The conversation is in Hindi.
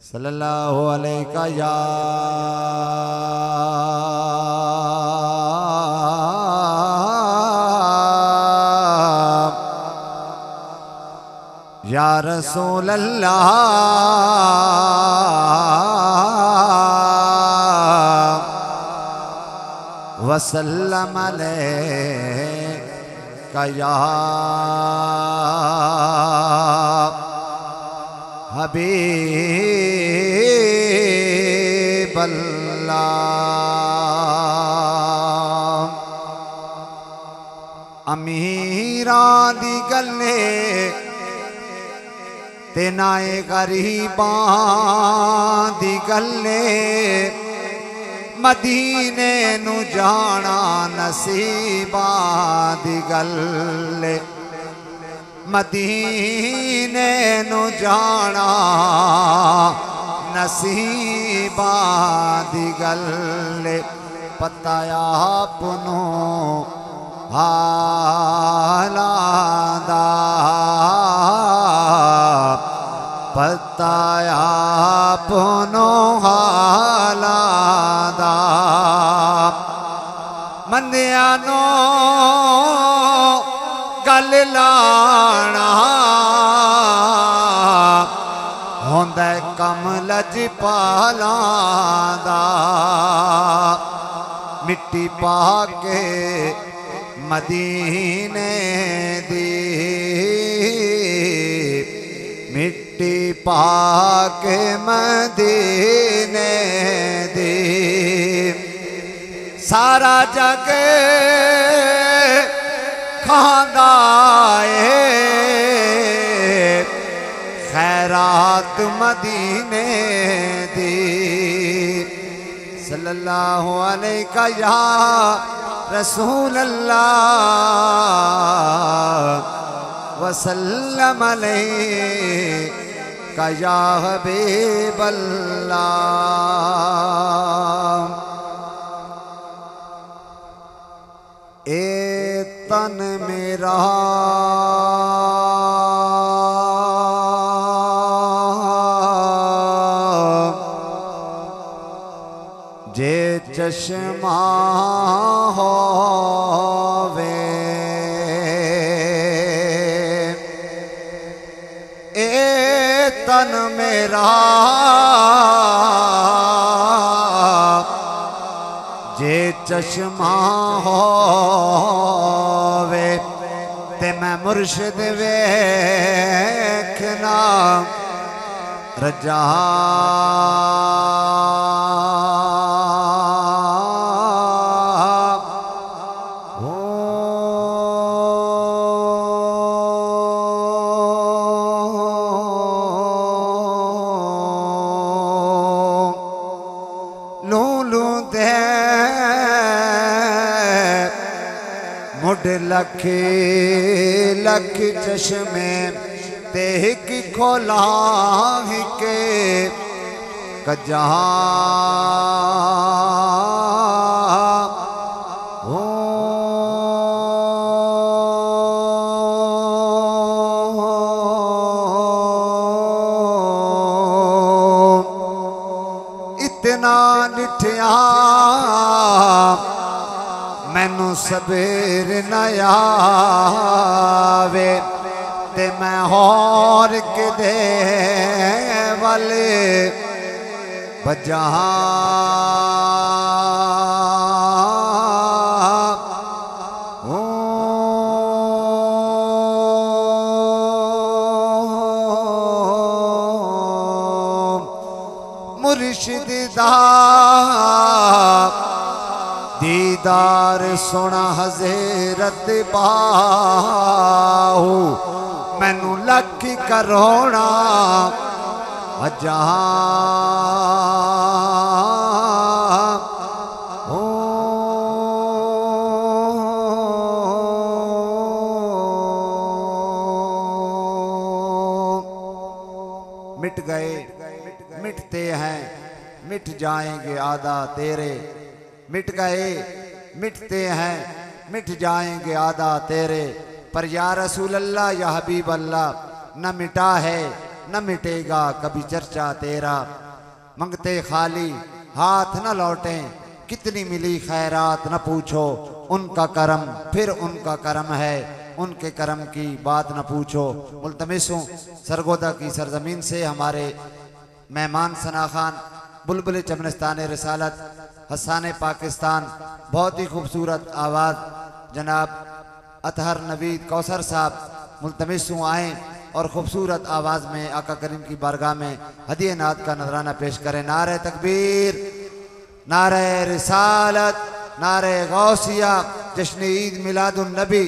सल्लल्लाहु अलैका या रसूल अल्लाह वसल्लम अलैका या हबीब अल्लाह। अमीरां दी गल्ले ते नाए गरीबां दी गल्ले मदीने नू जाना नसीबां दी गल्ले मदीने नू जाना नसीबां दी गल्ले पता आपनू हालां दा पता आपनू हालां दा मंदियां नू गल लाना होंदा कम लजपालां दा मिट्टी पा के मदीने दी मिट्टी पा के मदीने दी सारा जग खांदा है खैरात मदीने दी। सल्लल्लाहु अलैका या रसूल अल्लाह वसल्लम अलैका या हबीब अल्लाह। ए तन मेरा जे चश्मा होवे ए तन मेरा जे चश्मा होवे ते मैं मुर्शिद वेखना रजा लख लख चश्मे ते हिक खोला के कजा हो इतना निठिया मैनू सबेर न आवे ते मैं होर किदे वाले बजा मुर्शिद दा दीदार सोना हज़रत बाहू मैनू लख करोड़ा अजा मिट गए मिटते हैं मिट जाएंगे आदा तेरे मिट गए मिटते हैं मिट जाएंगे आदा तेरे पर या रसूल अल्लाह या हबीब अल्लाह न मिटा है न मिटेगा कभी चर्चा तेरा। मंगते खाली हाथ न लौटें, कितनी मिली खैरात न पूछो। उनका करम फिर उनका करम है, उनके करम की बात न पूछो। मुल्तमिस हूँ सरगोदा की सरजमीन से हमारे मेहमान सना खान बुलबुल चमनस्तान रिसालत हसाने पाकिस्तान, बहुत ही खूबसूरत आवाज़ जनाब अतहर नवीद कौसर साहब मुल्तमिस हूँ आएँ और ख़ूबसूरत आवाज़ में आका करीम की बारगाह में हदिया नात का नजराना पेश करें। नारे तकबीर, नारे रिसालत, नारे गौसिया, जश्न ईद मिलादुन नबी।